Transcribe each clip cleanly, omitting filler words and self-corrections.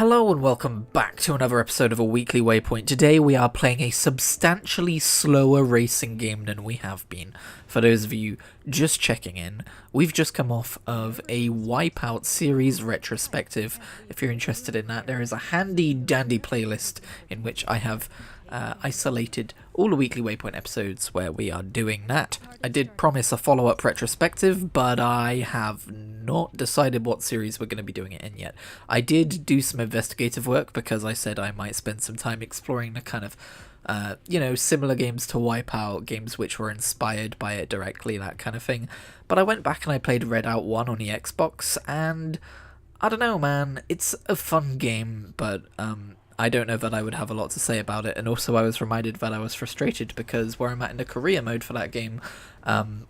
Hello and welcome back to another episode of A Weekly Waypoint. Today we are playing a substantially slower racing game than we have been. For those of you just checking in, we've just come off of a Wipeout series retrospective. If you're interested in that, there is a handy dandy playlist in which I have isolated all the Weekly Waypoint episodes where we are doing that. I did promise a follow-up retrospective, but I have not decided what series we're going to be doing it in yet. I did do some investigative work because I said I might spend some time exploring the kind of similar games to Wipeout, games which were inspired by it directly, that kind of thing. But I went back and I played Redout 1 on the Xbox, and I don't know, man, it's a fun game, but I don't know that I would have a lot to say about it. And also I was reminded that I was frustrated because where I'm at in the career mode for that game,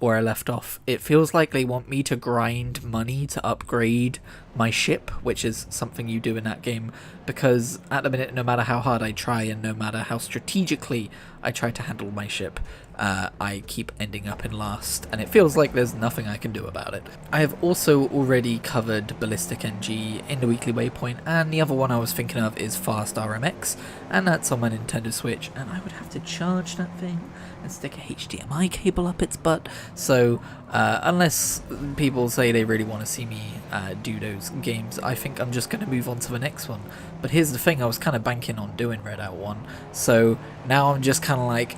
where I left off, it feels like they want me to grind money to upgrade my ship, which is something you do in that game, because at the minute, no matter how hard I try and no matter how strategically I try to handle my ship, I keep ending up in last, and it feels like there's nothing I can do about it. I have also already covered Ballistic NG in the Weekly Waypoint, and the other one I was thinking of is Fast RMX, and that's on my Nintendo Switch, and I would have to charge that thing and stick a HDMI cable up its butt, so unless people say they really want to see me do those games, I think I'm just going to move on to the next one. But here's the thing, I was kind of banking on doing Redout 1, so now I'm just kind of like,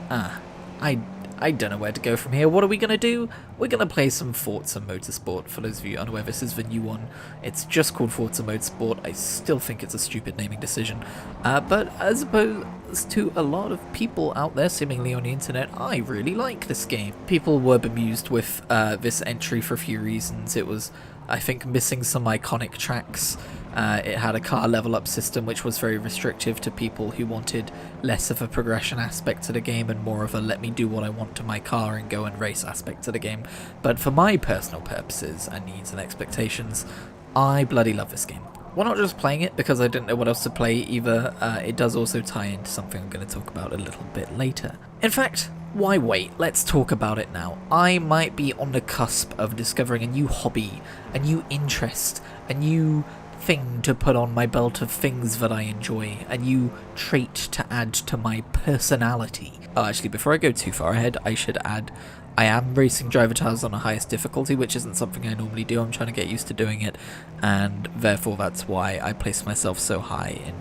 I don't know where to go from here. What are we going to do? We're going to play some Forza Motorsport. For those of you unaware, this is the new one. It's just called Forza Motorsport. I still think it's a stupid naming decision. But as opposed to a lot of people out there, seemingly on the internet, I really like this game. People were bemused with this entry for a few reasons. It was, I think, missing some iconic tracks. It had a car level up system which was very restrictive to people who wanted less of a progression aspect to the game and more of a let me do what I want to my car and go and race aspect to the game. But for my personal purposes and needs and expectations, I bloody love this game. We're not just playing it because I didn't know what else to play either, it does also tie into something I'm going to talk about a little bit later. In fact, why wait? Let's talk about it now. I might be on the cusp of discovering a new hobby, a new interest, a new thing to put on my belt of things that I enjoy, a new trait to add to my personality. Oh, actually, before I go too far ahead, I should add I am racing driver tires on the highest difficulty, which isn't something I normally do. I'm trying to get used to doing it, and therefore that's why I place myself so high in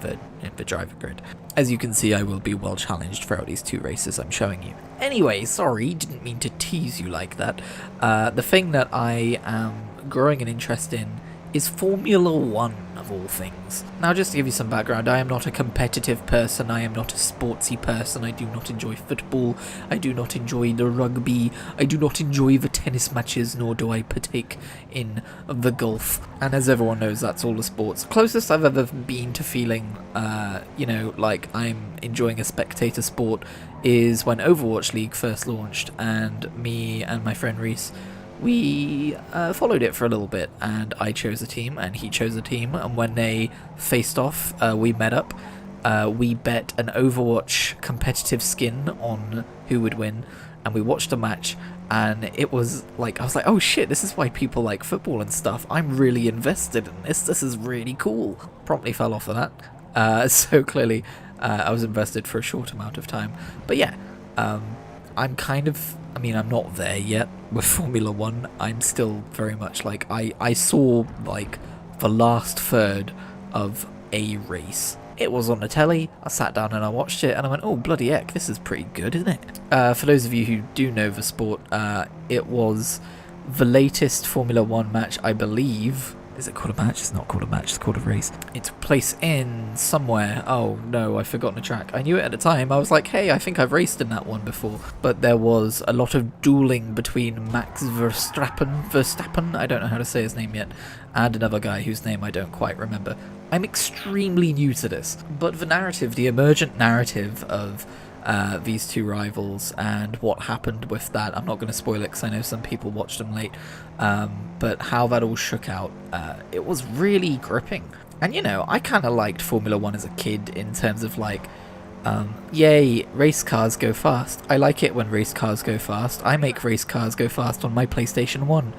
the driver grid. As you can see, I will be well challenged throughout these two races I'm showing you. Anyway, sorry, didn't mean to tease you like that. The thing that I am growing an interest in is Formula 1, of all things. Now, just to give you some background, I am not a competitive person, I am not a sportsy person, I do not enjoy football, I do not enjoy the rugby, I do not enjoy the tennis matches, nor do I partake in the golf. And as everyone knows, that's all the sports. Closest I've ever been to feeling, like I'm enjoying a spectator sport is when Overwatch League first launched, and me and my friend Reese, we followed it for a little bit, and I chose a team and he chose a team, and when they faced off, we met up, we bet an Overwatch competitive skin on who would win, and we watched a match, and it was like, I was like, oh shit, this is why people like football and stuff, I'm really invested in this is really cool. Promptly fell off of that, so clearly I was invested for a short amount of time, but yeah, I'm kind of, I'm not there yet with Formula 1. I'm still very much like, I saw like the last third of a race. It was on the telly, I sat down and I watched it and I went, oh bloody heck, this is pretty good, isn't it? For those of you who do know the sport, it was the latest Formula 1 match, I believe. Is it called a match? It's not called a match, it's called a race. It took place in somewhere. Oh no, I've forgotten the track. I knew it at the time. I was like, hey, I think I've raced in that one before. But there was a lot of dueling between Max Verstappen, I don't know how to say his name yet, and another guy whose name I don't quite remember. I'm extremely new to this, but the narrative, the emergent narrative of these two rivals and what happened with that, I'm not going to spoil it because I know some people watched them late, but how that all shook out, it was really gripping. And I kind of liked Formula 1 as a kid in terms of like, yay, race cars go fast. I like it when race cars go fast. I make race cars go fast on my PlayStation 1.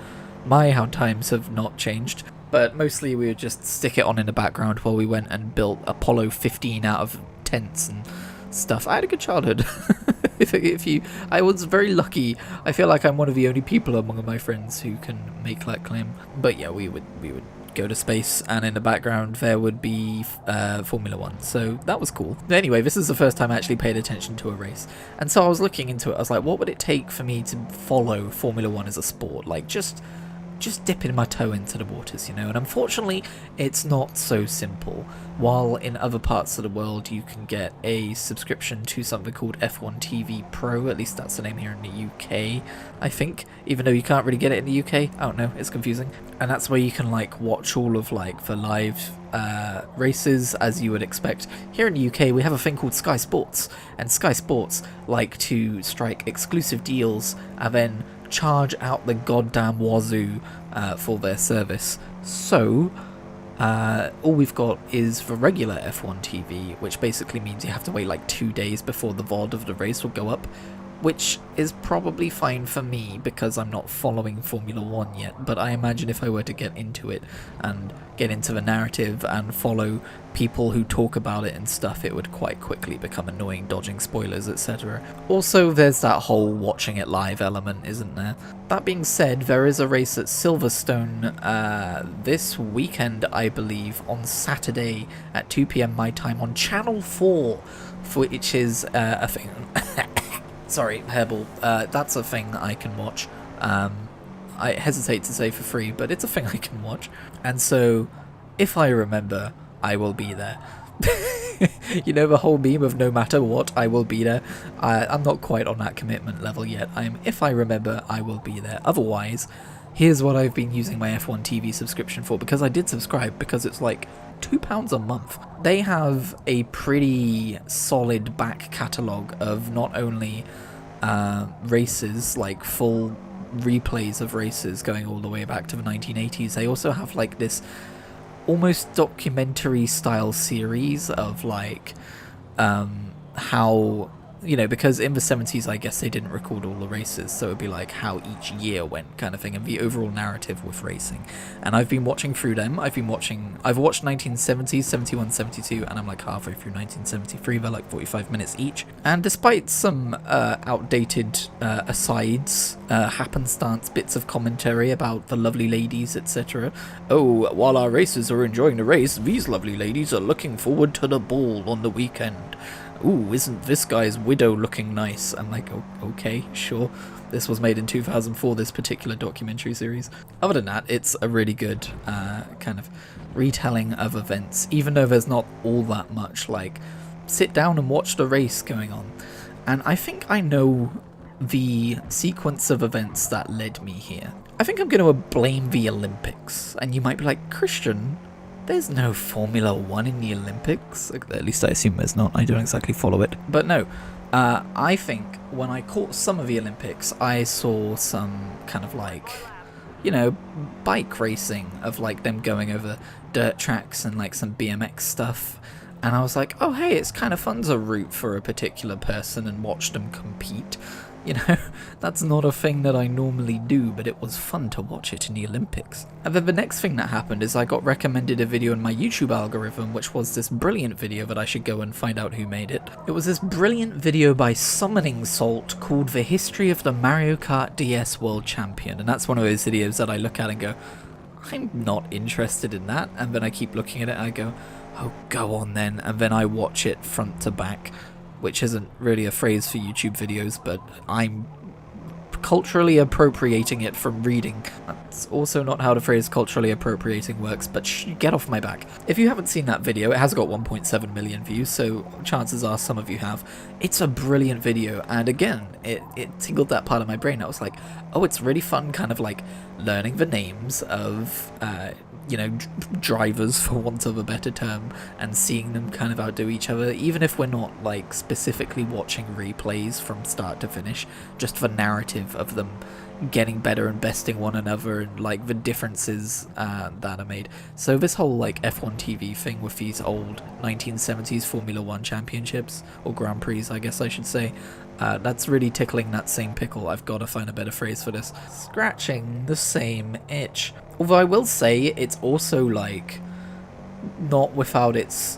My how times have not changed. But mostly we would just stick it on in the background while we went and built Apollo 15 out of tents and stuff. I had a good childhood. I was very lucky. I feel like I'm one of the only people among my friends who can make that claim. But yeah, we would go to space, and in the background there would be Formula 1, so that was cool. Anyway, this is the first time I actually paid attention to a race, and so I was looking into it. I was like, what would it take for me to follow Formula 1 as a sport? Like, just dipping my toe into the waters, you know? And unfortunately, it's not so simple. While in other parts of the world you can get a subscription to something called F1 TV Pro, at least that's the name here in the UK, I think, even though you can't really get it in the UK. I don't know, it's confusing. And that's where you can like watch all of like the live races as you would expect. Here in the UK we have a thing called Sky Sports, and Sky Sports like to strike exclusive deals and then charge out the goddamn wazoo for their service. So all we've got is the regular F1 TV, which basically means you have to wait like 2 days before the VOD of the race will go up, which is probably fine for me because I'm not following Formula 1 yet, but I imagine if I were to get into it and get into the narrative and follow people who talk about it and stuff, it would quite quickly become annoying, dodging spoilers, etc. Also, there's that whole watching it live element, isn't there? That being said, there is a race at Silverstone this weekend, I believe, on Saturday at 2 PM my time on Channel 4, which is a thing... Sorry, hairball. That's a thing I can watch. I hesitate to say for free, but it's a thing I can watch. And so, if I remember, I will be there. You know the whole meme of no matter what, I will be there? I'm not quite on that commitment level yet. If I remember, I will be there. Otherwise, here's what I've been using my F1 TV subscription for, because I did subscribe, because it's like £2 a month. They have a pretty solid back catalogue of not only races, like full replays of races going all the way back to the 1980s, they also have like this almost documentary style series of like how, you know, because in the 70s I guess they didn't record all the races, so it'd be like how each year went kind of thing, and the overall narrative with racing. And I've been watching through them. I've watched 1970s, 71, 72, and I'm like halfway through 1973. They're like 45 minutes each, and despite some outdated asides, happenstance bits of commentary about the lovely ladies, etc. Oh, while our racers are enjoying the race, these lovely ladies are looking forward to the ball on the weekend. Ooh, isn't this guy's widow looking nice? I'm like, oh, okay, sure. This was made in 2004, this particular documentary series. Other than that, it's a really good kind of retelling of events, even though there's not all that much, like, sit down and watch the race going on. And I think I know the sequence of events that led me here. I think I'm going to blame the Olympics. And you might be like, Christian, there's no Formula 1 in the Olympics. At least I assume there's not. I don't exactly follow it. But no, I think when I caught some of the Olympics, I saw some kind of like, you know, bike racing of like them going over dirt tracks and like some BMX stuff. And I was like, oh, hey, it's kind of fun to root for a particular person and watch them compete. You know, that's not a thing that I normally do, but it was fun to watch it in the Olympics. And then the next thing that happened is I got recommended a video in my YouTube algorithm, which was this brilliant video that I should go and find out who made it. It was this brilliant video by Summoning Salt called The History of the Mario Kart DS World Champion. And that's one of those videos that I look at and go, I'm not interested in that. And then I keep looking at it and I go, oh, go on then. And then I watch it front to back, which isn't really a phrase for YouTube videos, but I'm culturally appropriating it from reading. That's also not how the phrase culturally appropriating works, but get off my back. If you haven't seen that video, it has got 1.7 million views, so chances are some of you have. It's a brilliant video, and again, it tingled that part of my brain. I was like, oh, it's really fun kind of like learning the names of you know, drivers, for want of a better term, and seeing them kind of outdo each other, even if we're not like specifically watching replays from start to finish, just the narrative of them getting better and besting one another, and like the differences that are made. So this whole like F1 TV thing with these old 1970s Formula 1 championships, or Grand Prix I guess I should say, that's really tickling that same pickle. I've got to find a better phrase for this. Scratching the same itch. Although I will say it's also like not without its,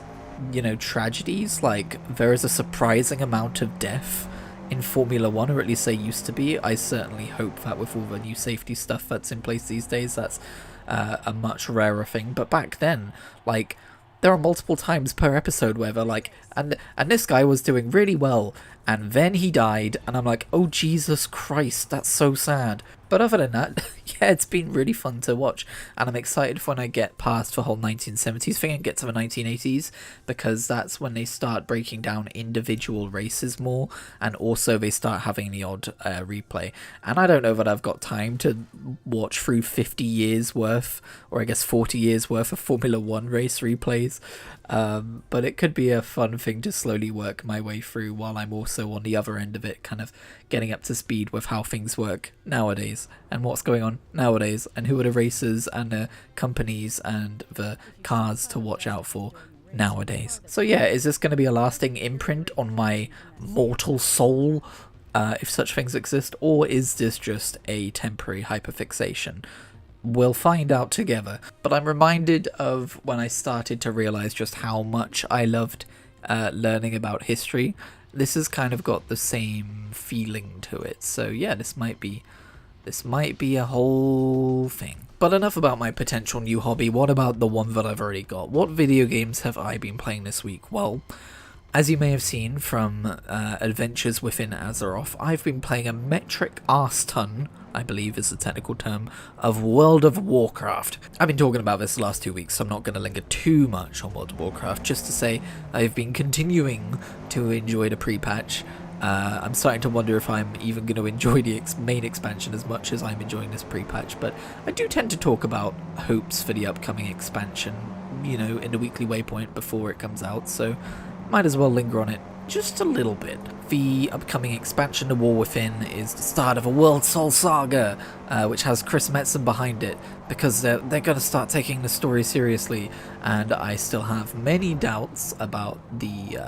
you know, tragedies. Like there is a surprising amount of death in Formula One, or at least there used to be. I certainly hope that with all the new safety stuff that's in place these days, that's a much rarer thing. But back then, like, there are multiple times per episode where they're like, and this guy was doing really well, and then he died, and I'm like, oh Jesus Christ, that's so sad. But other than that, yeah, it's been really fun to watch, and I'm excited for when I get past the whole 1970s thing and get to the 1980s, because that's when they start breaking down individual races more, and also they start having the odd replay. And I don't know that I've got time to watch through 50 years worth, or I guess 40 years worth of Formula One race replays, but it could be a fun thing to slowly work my way through while I'm also on the other end of it, kind of getting up to speed with how things work nowadays and what's going on nowadays and who are the racers and the companies and the cars to watch out for nowadays. So yeah, is this going to be a lasting imprint on my mortal soul, if such things exist, or is this just a temporary hyperfixation? We'll find out together. But I'm reminded of when I started to realise just how much I loved learning about history. This has kind of got the same feeling to it. So yeah, this might be a whole thing. But enough about my potential new hobby. What about the one that I've already got? What video games have I been playing this week? Well, as you may have seen from Adventures Within Azeroth, I've been playing a metric arse ton, I believe is the technical term, of World of Warcraft. I've been talking about this the last 2 weeks, so I'm not going to linger too much on World of Warcraft, just to say I've been continuing to enjoy the pre-patch. I'm starting to wonder if I'm even going to enjoy the main expansion as much as I'm enjoying this pre-patch, but I do tend to talk about hopes for the upcoming expansion, you know, in the weekly waypoint before it comes out, so might as well linger on it just a little bit. The upcoming expansion, The War Within, is the start of a World Soul Saga, which has Chris Metzen behind it, because they're going to start taking the story seriously, and I still have many doubts about the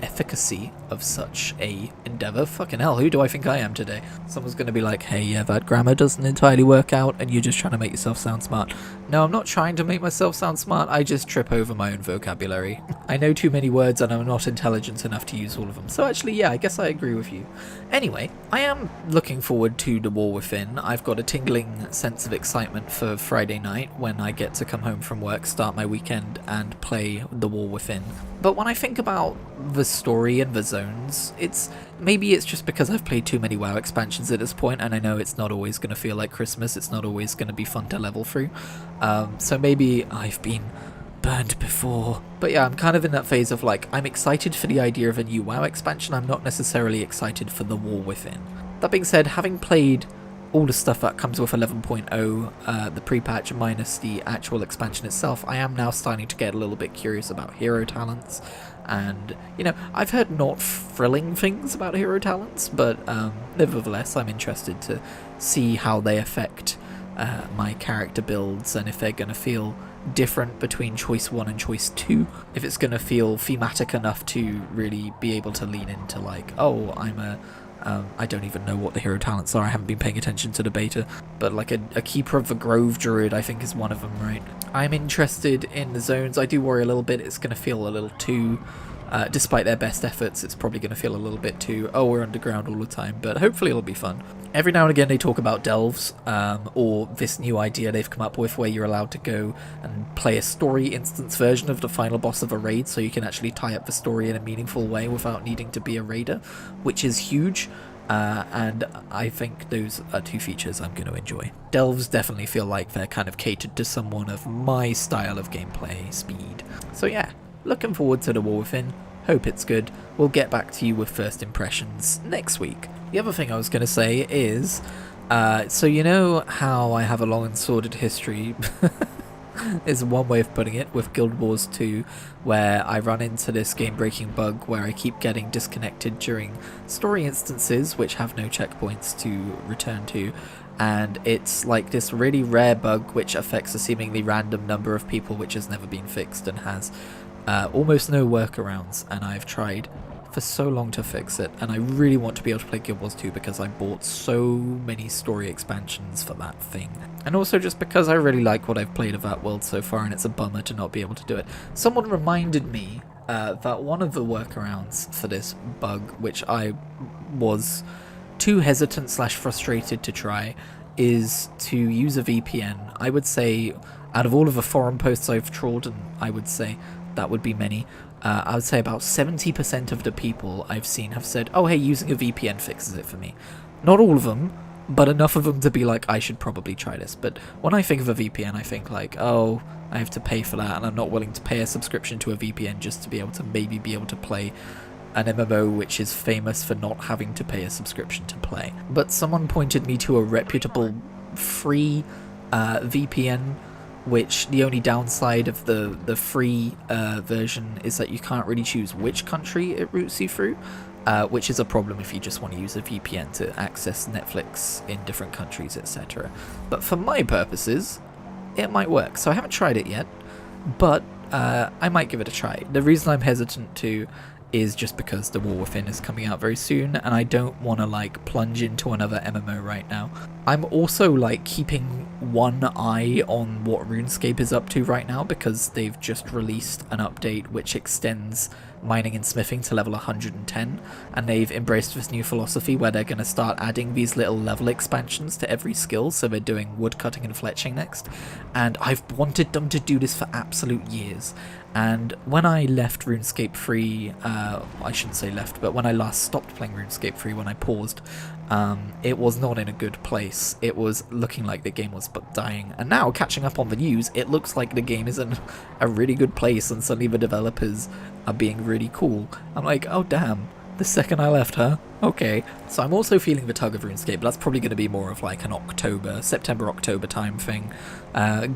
efficacy of such a endeavor. Fucking hell, who do I think I am today? Someone's going to be like, hey, yeah, that grammar doesn't entirely work out, and you're just trying to make yourself sound smart. No, I'm not trying to make myself sound smart, I just trip over my own vocabulary. I know too many words and I'm not intelligent enough to use all of them, so actually, yeah, I guess I agree with you. Anyway, I am looking forward to The War Within. I've got a tingling sense of excitement for Friday night when I get to come home from work, start my weekend, and play The War Within. But when I think about the story and the zones, maybe it's just because I've played too many WoW expansions at this point, and I know it's not always going to feel like Christmas, it's not always going to be fun to level through, so maybe I've been burned before. But yeah, I'm kind of in that phase of like, I'm excited for the idea of a new WoW expansion, I'm not necessarily excited for The War Within. That being said, having played all the stuff that comes with 11.0, the pre-patch minus the actual expansion itself, I am now starting to get a little bit curious about hero talents. And, you know, I've heard not thrilling things about hero talents, but nevertheless, I'm interested to see how they affect my character builds, and if they're going to feel different between choice 1 and choice 2, if it's going to feel thematic enough to really be able to lean into like, oh, I don't even know what the hero talents are, I haven't been paying attention to the beta, but like a Keeper of the Grove Druid I think is one of them, right? I'm interested in the zones. I do worry a little bit it's going to feel a little too, despite their best efforts, it's probably going to feel a little bit too, oh, we're underground all the time, but hopefully it'll be fun. Every now and again they talk about delves, or this new idea they've come up with where you're allowed to go and play a story instance version of the final boss of a raid, so you can actually tie up the story in a meaningful way without needing to be a raider, which is huge, and I think those are two features I'm going to enjoy. Delves definitely feel like they're kind of catered to someone of my style of gameplay speed. So yeah, looking forward to The War Within. Hope it's good. We'll get back to you with first impressions next week. The other thing I was going to say is, so you know how I have a long and sordid history, is one way of putting it, with Guild Wars 2, where I run into this game-breaking bug where I keep getting disconnected during story instances which have no checkpoints to return to, and it's like this really rare bug which affects a seemingly random number of people, which has never been fixed and has almost no workarounds, and I've tried for so long to fix it, and I really want to be able to play Guild Wars 2 because I bought so many story expansions for that thing. And also just because I really like what I've played of that world so far, and it's a bummer to not be able to do it. Someone reminded me that one of the workarounds for this bug, which I was too hesitant / frustrated to try, is to use a VPN. I would say, out of all of the forum posts I've trawled, and I would say that would be many, I would say about 70% of the people I've seen have said, oh hey, using a VPN fixes it for me. Not all of them, but enough of them to be like, I should probably try this. But when I think of a VPN, I think like, oh, I have to pay for that, and I'm not willing to pay a subscription to a VPN just to be able to maybe be able to play an MMO which is famous for not having to pay a subscription to play. But someone pointed me to a reputable free VPN, which the only downside of the free version is that you can't really choose which country it routes you through, which is a problem if you just want to use a VPN to access Netflix in different countries, etc. But for my purposes, it might work. So I haven't tried it yet, but I might give it a try. The reason I'm hesitant to is just because The War Within is coming out very soon, and I don't want to like plunge into another MMO right now. I'm also like keeping one eye on what RuneScape is up to right now, because they've just released an update which extends mining and smithing to level 110, and they've embraced this new philosophy where they're going to start adding these little level expansions to every skill. So they're doing woodcutting and fletching next, and I've wanted them to do this for absolute years. And when I left RuneScape free, I shouldn't say left, but when I last stopped playing RuneScape free, when I paused, it was not in a good place. It was looking like the game was dying. And now, catching up on the news, it looks like the game is in a really good place, and suddenly the developers are being really cool. I'm like, oh damn, the second I left, huh? Okay. So I'm also feeling the tug of RuneScape, but that's probably going to be more of like an September-October time thing.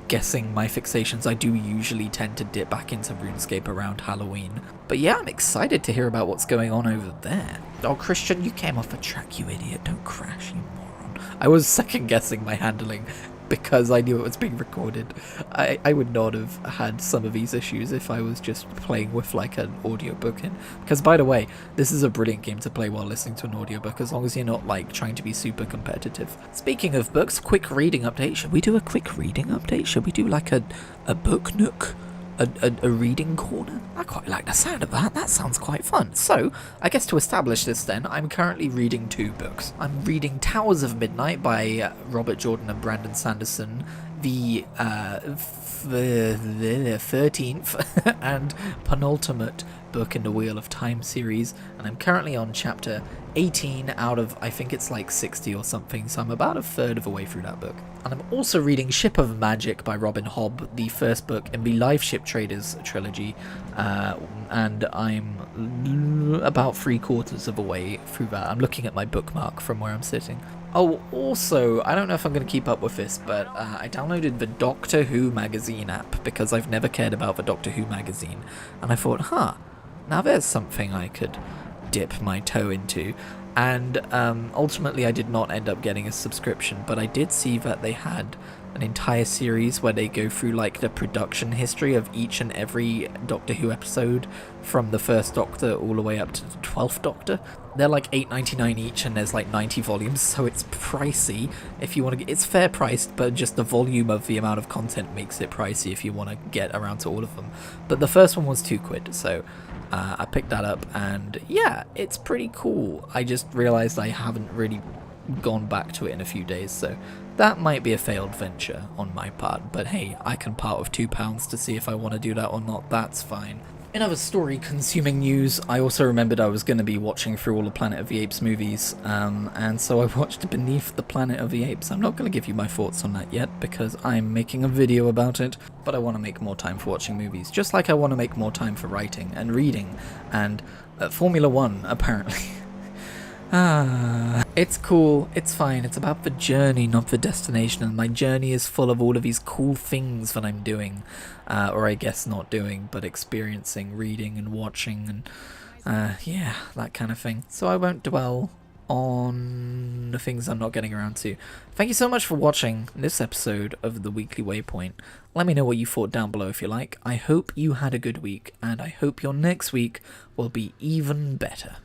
Guessing my fixations, I do usually tend to dip back into RuneScape around Halloween. But yeah, I'm excited to hear about what's going on over there. Oh, Christian, you came off a track, you idiot. Don't crash, you moron. I was second-guessing my handling because I knew it was being recorded. I would not have had some of these issues if I was just playing with like an audiobook in. Because by the way, this is a brilliant game to play while listening to an audiobook, as long as you're not like trying to be super competitive. Speaking of books, quick reading update. Should we do a quick reading update? Should we do like a book nook? A reading corner? I quite like the sound of that. That sounds quite fun. So, I guess to establish this then, I'm currently reading 2 books. I'm reading Towers of Midnight by Robert Jordan and Brandon Sanderson, the 13th and penultimate book in the Wheel of Time series, and I'm currently on chapter 18 out of, I think it's like 60 or something, so I'm about a third of the way through that book. And I'm also reading Ship of Magic by Robin Hobb, the first book in the Life Ship Traders trilogy, and I'm about 3/4 of the way through that. I'm looking at my bookmark from where I'm sitting. Oh, also, I don't know if I'm going to keep up with this, but I downloaded the Doctor Who magazine app because I've never cared about the Doctor Who magazine, and I thought, now there's something I could dip my toe into. And ultimately I did not end up getting a subscription, but I did see that they had an entire series where they go through like the production history of each and every Doctor Who episode from the first Doctor all the way up to the 12th Doctor. They're like $8.99 each, and there's like 90 volumes, so it's pricey if you want to get. It's fair priced, but just the volume of the amount of content makes it pricey if you want to get around to all of them. But the first one was £2, so I picked that up, and yeah, it's pretty cool. I just realized I haven't really gone back to it in a few days, so that might be a failed venture on my part, but hey, I can part with £2 to see if I want to do that or not. That's fine. In other story-consuming news, I also remembered I was going to be watching through all the Planet of the Apes movies, and so I watched Beneath the Planet of the Apes. I'm not going to give you my thoughts on that yet, because I'm making a video about it, but I want to make more time for watching movies, just like I want to make more time for writing and reading, and Formula 1, apparently. It's cool, it's fine, it's about the journey, not the destination, and my journey is full of all of these cool things that I'm doing, or I guess not doing, but experiencing, reading and watching, and yeah, that kind of thing. So I won't dwell on the things I'm not getting around to. Thank you so much for watching this episode of the Weekly Waypoint. Let me know what you thought down below if you like. I hope you had a good week, and I hope your next week will be even better.